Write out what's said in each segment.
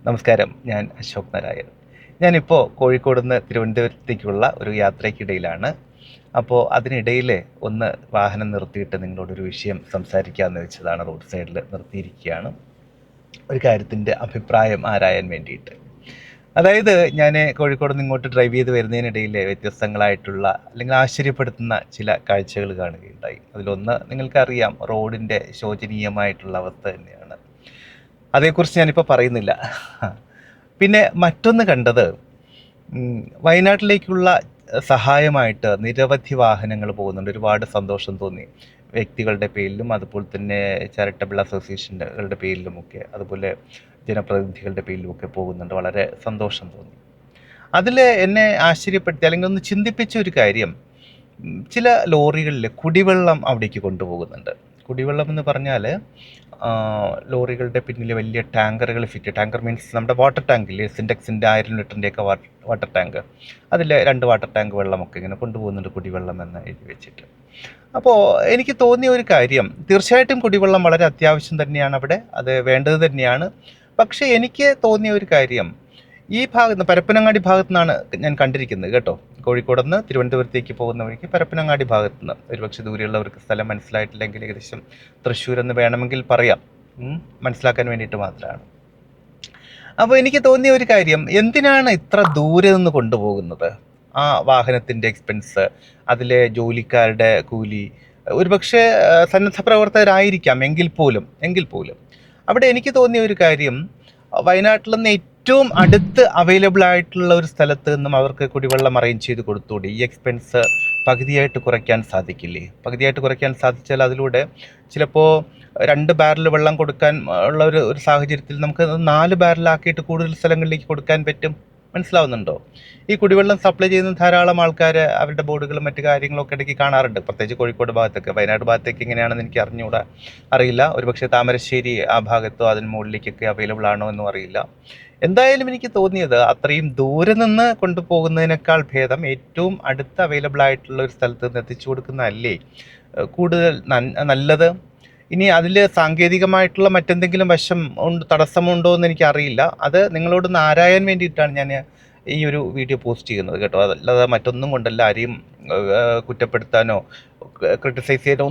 നമസ്കാരം. ഞാൻ അശോക് നാരായൺ. ഞാനിപ്പോൾ കോഴിക്കോട് നിന്ന് തിരുവനന്തപുരത്തേക്കുള്ള ഒരു യാത്രയ്ക്കിടയിലാണ്. അപ്പോൾ അതിനിടയിൽ ഒന്ന് വാഹനം നിർത്തിയിട്ട് നിങ്ങളോടൊരു വിഷയം സംസാരിക്കാമെന്ന് വെച്ചതാണ്. റോഡ് സൈഡിൽ നിർത്തിയിരിക്കുകയാണ്. ഒരു കാര്യത്തിൻ്റെ അഭിപ്രായം ആരായാൻ വേണ്ടിയിട്ട്. അതായത് ഞാൻ കോഴിക്കോട് നിന്ന് ഇങ്ങോട്ട് ഡ്രൈവ് ചെയ്ത് വരുന്നതിനിടയിൽ വ്യത്യസ്തങ്ങളായിട്ടുള്ള അല്ലെങ്കിൽ ആശ്ചര്യപ്പെടുത്തുന്ന ചില കാഴ്ചകൾ കാണുകയുണ്ടായി. അതിലൊന്ന് നിങ്ങൾക്കറിയാം, റോഡിൻ്റെ ശോചനീയമായിട്ടുള്ള അവസ്ഥ തന്നെയാണ്. അതേക്കുറിച്ച് ഞാനിപ്പോൾ പറയുന്നില്ല. പിന്നെ മറ്റൊന്ന് കണ്ടത്, വയനാട്ടിലേക്കുള്ള സഹായമായിട്ട് നിരവധി വാഹനങ്ങൾ പോകുന്നുണ്ട്. ഒരുപാട് സന്തോഷം തോന്നി. വ്യക്തികളുടെ പേരിലും അതുപോലെ തന്നെ ചാരിറ്റബിൾ അസോസിയേഷനുകളുടെ പേരിലുമൊക്കെ, അതുപോലെ ജനപ്രതിനിധികളുടെ പേരിലുമൊക്കെ പോകുന്നുണ്ട്. വളരെ സന്തോഷം തോന്നി. അതിൽ എന്നെ ആശ്ചര്യപ്പെടുത്തി അല്ലെങ്കിൽ ഒന്ന് ചിന്തിപ്പിച്ച ഒരു കാര്യം, ചില ലോറികളിൽ കുടിവെള്ളം അവിടേക്ക് കൊണ്ടുപോകുന്നുണ്ട്. കുടിവെള്ളം എന്ന് പറഞ്ഞാൽ ലോറികളുടെ പിന്നിൽ വലിയ ടാങ്കറുകൾ ടാങ്കർ മീൻസ് നമ്മുടെ വാട്ടർ ടാങ്കില്ലേ, സിൻറ്റെക്സിൻ്റെ 1000 ലിറ്ററിൻ്റെയൊക്കെ വാട്ടർ ടാങ്ക്, അതിൽ 2 വാട്ടർ ടാങ്ക് വെള്ളമൊക്കെ ഇങ്ങനെ കൊണ്ടുപോകുന്നുണ്ട്, കുടിവെള്ളം എന്ന് എഴുതി വെച്ചിട്ട്. അപ്പോൾ എനിക്ക് തോന്നിയ ഒരു കാര്യം, തീർച്ചയായിട്ടും കുടിവെള്ളം വളരെ അത്യാവശ്യം തന്നെയാണ് അവിടെ, അത് വേണ്ടത് തന്നെയാണ്. പക്ഷേ എനിക്ക് തോന്നിയ ഒരു കാര്യം, ഈ ഭാഗത്ത് പരപ്പനങ്ങാടി ഭാഗത്തു നിന്നാണ് ഞാൻ കണ്ടിരിക്കുന്നത് കേട്ടോ. കോഴിക്കോട് നിന്ന് തിരുവനന്തപുരത്തേക്ക് പോകുന്ന വഴിക്ക് പരപ്പനങ്ങാടി ഭാഗത്തു നിന്ന്, ഒരുപക്ഷെ ദൂരെയുള്ളവർക്ക് സ്ഥലം മനസ്സിലായിട്ടില്ലെങ്കിൽ ഏകദേശം തൃശ്ശൂർ എന്ന് വേണമെങ്കിൽ പറയാം, മനസ്സിലാക്കാൻ വേണ്ടിയിട്ട് മാത്രമാണ്. അപ്പോൾ എനിക്ക് തോന്നിയ ഒരു കാര്യം, എന്തിനാണ് ഇത്ര ദൂരെ നിന്ന് കൊണ്ടുപോകുന്നത്? ആ വാഹനത്തിൻ്റെ എക്സ്പെൻസ്, അതിലെ ജോലിക്കാരുടെ കൂലി, ഒരുപക്ഷെ സന്നദ്ധ പ്രവർത്തകരായിരിക്കാം, എങ്കിൽ പോലും അവിടെ എനിക്ക് തോന്നിയ ഒരു കാര്യം, വയനാട്ടിൽ നിന്ന് ഏറ്റവും അടുത്ത് അവൈലബിൾ ആയിട്ടുള്ള ഒരു സ്ഥലത്ത് നിന്നും അവർക്ക് കുടിവെള്ളം അറേഞ്ച് ചെയ്ത് കൊടുത്തുകൂടി? ഈ എക്സ്പെൻസ് പകുതിയായിട്ട് കുറയ്ക്കാൻ സാധിക്കില്ലേ? പകുതിയായിട്ട് കുറയ്ക്കാൻ സാധിച്ചാൽ അതിലൂടെ ചിലപ്പോൾ 2 ബാരൽ വെള്ളം കൊടുക്കാൻ ഉള്ള ഒരു സാഹചര്യത്തിൽ നമുക്ക് 4 ബാരലാക്കിയിട്ട് കൂടുതൽ സ്ഥലങ്ങളിലേക്ക് കൊടുക്കാൻ പറ്റും. മനസ്സിലാവുന്നുണ്ടോ? ഈ കുടിവെള്ളം സപ്ലൈ ചെയ്യുന്ന ധാരാളം ആൾക്കാർ അവരുടെ ബോർഡുകളും മറ്റു കാര്യങ്ങളൊക്കെ ഇടയ്ക്ക് കാണാറുണ്ട്, പ്രത്യേകിച്ച് കോഴിക്കോട് ഭാഗത്തൊക്കെ. വയനാട് ഭാഗത്തേക്ക് എങ്ങനെയാണെന്ന് എനിക്ക് അറിയില്ല. ഒരുപക്ഷെ താമരശ്ശേരി ആ ഭാഗത്തോ അതിന് മുകളിലേക്കൊക്കെ അവൈലബിൾ ആണോ എന്നും അറിയില്ല. എന്തായാലും എനിക്ക് തോന്നിയത്, അത്രയും ദൂരെ നിന്ന് കൊണ്ടുപോകുന്നതിനേക്കാൾ ഭേദം ഏറ്റവും അടുത്ത് അവൈലബിൾ ആയിട്ടുള്ള ഒരു സ്ഥലത്ത് നിന്ന് എത്തിച്ചു കൊടുക്കുന്നതല്ലേ കൂടുതൽ നല്ലത്. ഇനി അതിൽ സാങ്കേതികമായിട്ടുള്ള മറ്റെന്തെങ്കിലും തടസ്സമുണ്ടോ എന്ന് എനിക്കറിയില്ല. അത് നിങ്ങളോടൊന്ന് ആരായാൻ വേണ്ടിയിട്ടാണ് ഞാൻ ഈ ഒരു വീഡിയോ പോസ്റ്റ് ചെയ്യുന്നത് കേട്ടോ. അതല്ലാതെ മറ്റൊന്നും കൊണ്ടല്ല, ആരെയും കുറ്റപ്പെടുത്താനോ ക്രിട്ടിസൈസ് ചെയ്യാനോ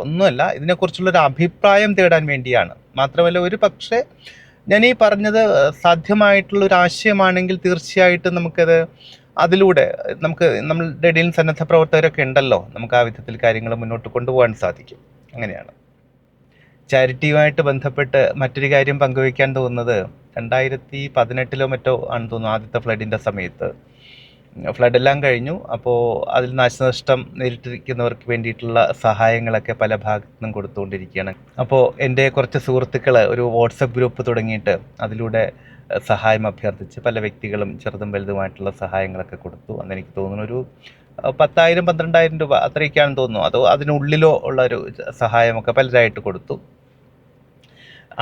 ഒന്നുമല്ല. ഇതിനെക്കുറിച്ചുള്ളൊരു അഭിപ്രായം തേടാൻ വേണ്ടിയാണ്. മാത്രമല്ല, ഒരു പക്ഷേ ഞാൻ ഈ പറഞ്ഞത് സാധ്യമായിട്ടുള്ളൊരു ആശയമാണെങ്കിൽ തീർച്ചയായിട്ടും നമുക്കത് അതിലൂടെ നമ്മളുടെ ഇടയിൽ സന്നദ്ധ പ്രവർത്തകരൊക്കെ ഉണ്ടല്ലോ, നമുക്ക് ആ വിധത്തിൽ കാര്യങ്ങൾ മുന്നോട്ട് കൊണ്ടുപോകാൻ സാധിക്കും. അങ്ങനെയാണ്. ചാരിറ്റിയുമായിട്ട് ബന്ധപ്പെട്ട് മറ്റൊരു കാര്യം പങ്കുവയ്ക്കാൻ തോന്നുന്നത്, 2018 മറ്റോ ആണ് തോന്നുന്നു, ആദ്യത്തെ ഫ്ലഡിൻ്റെ സമയത്ത്. ഫ്ലഡെല്ലാം കഴിഞ്ഞു. അപ്പോൾ അതിൽ നാശനഷ്ടം നേരിട്ടിരിക്കുന്നവർക്ക് വേണ്ടിയിട്ടുള്ള സഹായങ്ങളൊക്കെ പല ഭാഗത്തു നിന്നും കൊടുത്തുകൊണ്ടിരിക്കുകയാണ്. അപ്പോൾ എൻ്റെ കുറച്ച് സുഹൃത്തുക്കൾ ഒരു വാട്സപ്പ് ഗ്രൂപ്പ് തുടങ്ങിയിട്ട് അതിലൂടെ സഹായം അഭ്യർത്ഥിച്ച് പല വ്യക്തികളും ചെറുതും വലുതുമായിട്ടുള്ള സഹായങ്ങളൊക്കെ കൊടുത്തു. അന്ന് എനിക്ക് തോന്നുന്നു ഒരു 10,000 12,000 രൂപ അത്രയൊക്കെയാണെന്ന് തോന്നുന്നു. അതോ അതിനുള്ളിലോ ഉള്ളൊരു സഹായമൊക്കെ പലരായിട്ട് കൊടുത്തു.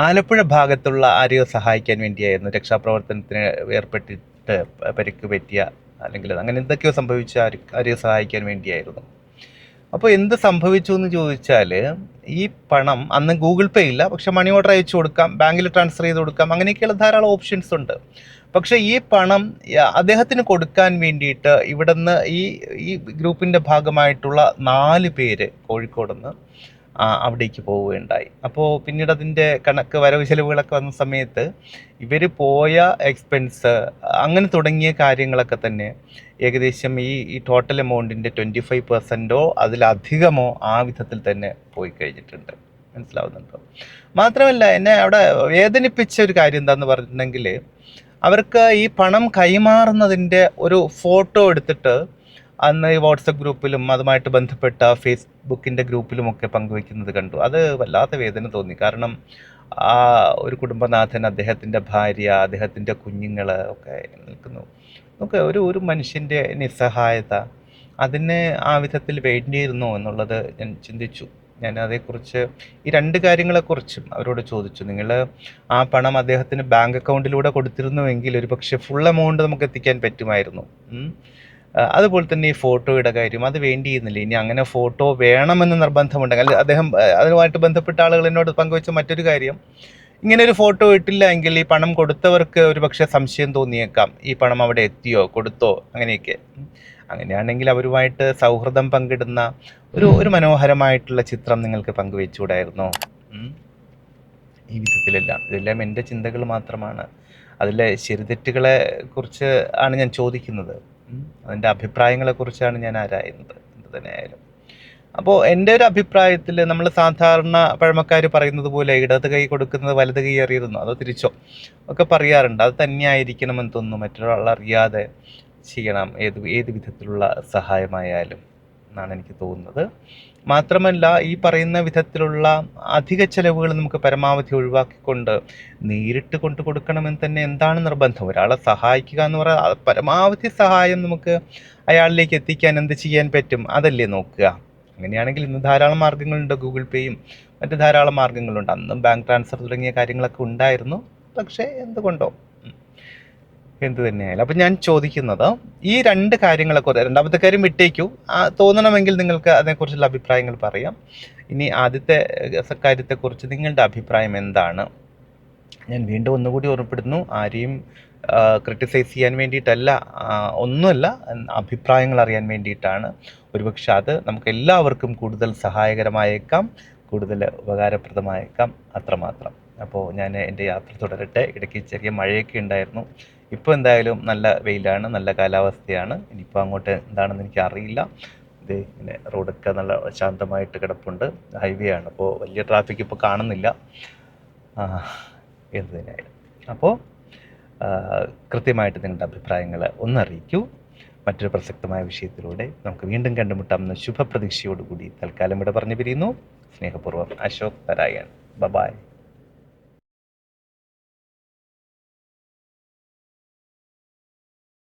ആലപ്പുഴ ഭാഗത്തുള്ള ആരെയോ സഹായിക്കാൻ വേണ്ടിയായിരുന്നു, രക്ഷാപ്രവർത്തനത്തിന് ഏർപ്പെട്ടിട്ട് പരിക്ക് പറ്റിയ അല്ലെങ്കിൽ അങ്ങനെ എന്തൊക്കെയോ സംഭവിച്ച ആരെയോ സഹായിക്കാൻ വേണ്ടിയായിരുന്നു. അപ്പോൾ എന്ത് സംഭവിച്ചു എന്ന് ചോദിച്ചാൽ, ഈ പണം അന്ന് ഗൂഗിൾ പേ ഇല്ല, പക്ഷെ മണി ഓർഡർ അയച്ചു കൊടുക്കാം, ബാങ്കിൽ ട്രാൻസ്ഫർ ചെയ്ത് കൊടുക്കാം, അങ്ങനെയൊക്കെയുള്ള ധാരാളം ഓപ്ഷൻസ് ഉണ്ട്. പക്ഷേ ഈ പണം അദ്ദേഹത്തിന് കൊടുക്കാൻ വേണ്ടിയിട്ട് ഇവിടുന്ന് ഈ ഗ്രൂപ്പിൻ്റെ ഭാഗമായിട്ടുള്ള 4 പേര് കോഴിക്കോട് നിന്ന് അവിടേക്ക് പോവുകയുണ്ടായി. അപ്പോൾ പിന്നീട് അതിൻ്റെ കണക്ക്, വരവ് ചെലവുകളൊക്കെ വന്ന സമയത്ത് ഇവർ പോയ എക്സ്പെൻസ് അങ്ങനെ തുടങ്ങിയ കാര്യങ്ങളൊക്കെ തന്നെ ഏകദേശം ഈ ടോട്ടൽ എമൗണ്ടിൻ്റെ 25%ഓ അതിലധികമോ ആ വിധത്തിൽ തന്നെ പോയി കഴിഞ്ഞിട്ടുണ്ട്. മനസ്സിലാവുന്നുണ്ടോ? മാത്രമല്ല, എന്നെ അവിടെ വേദനിപ്പിച്ച ഒരു കാര്യം എന്താണെന്ന് പറഞ്ഞിട്ടുണ്ടെങ്കിൽ, അവർക്ക് ഈ പണം കൈമാറുന്നതിൻ്റെ ഒരു ഫോട്ടോ എടുത്തിട്ട് അന്ന് ഈ വാട്സപ്പ് ഗ്രൂപ്പിലും അതുമായിട്ട് ബന്ധപ്പെട്ട ഫേസ്ബുക്കിൻ്റെ ഗ്രൂപ്പിലുമൊക്കെ പങ്കുവെക്കുന്നത് കണ്ടു. അത് വല്ലാത്ത വേദന തോന്നി. കാരണം ആ ഒരു കുടുംബനാഥൻ, അദ്ദേഹത്തിൻ്റെ ഭാര്യ, അദ്ദേഹത്തിൻ്റെ കുഞ്ഞുങ്ങൾ ഒക്കെ നിൽക്കുന്നു. നമുക്ക് ഒരു മനുഷ്യൻ്റെ നിസ്സഹായത, അതിന് ആ വിധത്തിൽ വേണ്ടിയിരുന്നോ എന്നുള്ളത് ഞാൻ ചിന്തിച്ചു. ഞാൻ അതേക്കുറിച്ച് ഈ 2 കാര്യങ്ങളെക്കുറിച്ചും അവരോട് ചോദിച്ചു. നിങ്ങൾ ആ പണം അദ്ദേഹത്തിന് ബാങ്ക് അക്കൗണ്ടിലൂടെ കൊടുത്തിരുന്നുവെങ്കിൽ ഒരു പക്ഷേ ഫുൾ എമൗണ്ട് നമുക്ക് എത്തിക്കാൻ പറ്റുമായിരുന്നു. അതുപോലെ തന്നെ ഈ ഫോട്ടോയുടെ കാര്യം, അത് വേണ്ടിയിരുന്നില്ല. ഇനി അങ്ങനെ ഫോട്ടോ വേണമെന്ന് നിർബന്ധമുണ്ടെങ്കിൽ, അദ്ദേഹം അതുമായിട്ട് ബന്ധപ്പെട്ട ആളുകൾ എന്നോട് പങ്കുവെച്ച മറ്റൊരു കാര്യം, ഇങ്ങനെ ഒരു ഫോട്ടോ ഇട്ടില്ല എങ്കിൽ ഈ പണം കൊടുത്തവർക്ക് ഒരു പക്ഷേ സംശയം തോന്നിയേക്കാം, ഈ പണം അവിടെ എത്തിയോ, കൊടുത്തോ, അങ്ങനെയൊക്കെ. അങ്ങനെയാണെങ്കിൽ അവരുമായിട്ട് സൗഹൃദം പങ്കിടുന്ന ഒരു മനോഹരമായിട്ടുള്ള ചിത്രം നിങ്ങൾക്ക് പങ്കുവെച്ചുകൂടായിരുന്നോ? ഈ വിധത്തിലെല്ലാം ഇതെല്ലാം എൻ്റെ ചിന്തകൾ മാത്രമാണ്. അതിലെ ശരിതെറ്റുകളെ കുറിച്ച് ആണ് ഞാൻ ചോദിക്കുന്നത്. അതിൻ്റെ അഭിപ്രായങ്ങളെക്കുറിച്ചാണ് ഞാൻ ആരായുന്നത്. എന്ത് തന്നെയായാലും, അപ്പോൾ എൻ്റെ ഒരു അഭിപ്രായത്തിൽ നമ്മൾ സാധാരണ പഴമക്കാർ പറയുന്നത് പോലെ ഇടത് കൈ കൊടുക്കുന്നത് വലത് കൈ അറിയുന്നു, അതോ തിരിച്ചോ ഒക്കെ പറയാറുണ്ട്. അത് തന്നെയായിരിക്കണമെന്ന് തോന്നുന്നു. മറ്റൊരാൾ അറിയാതെ ചെയ്യണം ഏത് വിധത്തിലുള്ള സഹായമായാലും എന്നാണ് എനിക്ക് തോന്നുന്നത്. മാത്രമല്ല, ഈ പറയുന്ന വിധത്തിലുള്ള അധിക ചെലവുകൾ നമുക്ക് പരമാവധി ഒഴിവാക്കിക്കൊണ്ട് നേരിട്ട് കൊണ്ടു കൊടുക്കണമെന്ന് തന്നെ എന്താണ് നിർബന്ധം? ഒരാളെ സഹായിക്കുക എന്ന് പറഞ്ഞാൽ പരമാവധി സഹായം നമുക്ക് അയാളിലേക്ക് എത്തിക്കാൻ എന്ത് ചെയ്യാൻ പറ്റും അതല്ലേ നോക്കുക. അങ്ങനെയാണെങ്കിൽ ഇന്ന് ധാരാളം മാർഗ്ഗങ്ങളുണ്ട്. ഗൂഗിൾ പേയും മറ്റ് ധാരാളം മാർഗ്ഗങ്ങളുണ്ട്. അന്നും ബാങ്ക് ട്രാൻസ്ഫർ തുടങ്ങിയ കാര്യങ്ങളൊക്കെ ഉണ്ടായിരുന്നു. പക്ഷേ എന്തുകൊണ്ടോ എന്ത് തന്നെയായാലും, അപ്പം ഞാൻ ചോദിക്കുന്നത് ഈ രണ്ട് കാര്യങ്ങളെക്കുറിച്ച്, രണ്ടാമത്തെ കാര്യം വിട്ടേക്കൂ, തോന്നണമെങ്കിൽ നിങ്ങൾക്ക് അതിനെക്കുറിച്ചുള്ള അഭിപ്രായങ്ങൾ പറയാം. ഇനി ആദ്യത്തെ കാര്യത്തെക്കുറിച്ച് നിങ്ങളുടെ അഭിപ്രായം എന്താണ്? ഞാൻ വീണ്ടും ഒന്നുകൂടി ഓർമ്മപ്പെടുന്നു, ആരെയും ക്രിട്ടിസൈസ് ചെയ്യാൻ വേണ്ടിയിട്ടല്ല, ഒന്നുമല്ല, അഭിപ്രായങ്ങൾ അറിയാൻ വേണ്ടിയിട്ടാണ്. ഒരുപക്ഷെ അത് നമുക്ക് എല്ലാവർക്കും കൂടുതൽ സഹായകരമായേക്കാം, കൂടുതൽ ഉപകാരപ്രദമായേക്കാം, അത്രമാത്രം. അപ്പോൾ ഞാൻ എൻ്റെ യാത്ര തുടരട്ടെ. ഇടയ്ക്ക് ചെറിയ മഴയൊക്കെ ഉണ്ടായിരുന്നു. ഇപ്പോൾ എന്തായാലും നല്ല വെയിലാണ്, നല്ല കാലാവസ്ഥയാണ്. ഇനിയിപ്പോൾ അങ്ങോട്ട് എന്താണെന്ന് എനിക്ക് അറിയില്ല. ഇത് ഇങ്ങനെ റോഡൊക്കെ നല്ല ശാന്തമായിട്ട് കിടപ്പുണ്ട്. ഹൈവേ ആണ്, അപ്പോൾ വലിയ ട്രാഫിക് ഇപ്പോൾ കാണുന്നില്ല. എന്ത് തന്നെയായാലും, അപ്പോൾ കൃത്യമായിട്ട് നിങ്ങളുടെ അഭിപ്രായങ്ങൾ ഒന്നറിയിക്കൂ. മറ്റൊരു പ്രസക്തമായ വിഷയത്തിലൂടെ നമുക്ക് വീണ്ടും കണ്ടുമുട്ടാമെന്ന ശുഭപ്രതീക്ഷയോടുകൂടി തൽക്കാലം ഇവിടെ പറഞ്ഞു പിരിയുന്നു. സ്നേഹപൂർവ്വം, അശോക് നാരായൺ. ബൈ.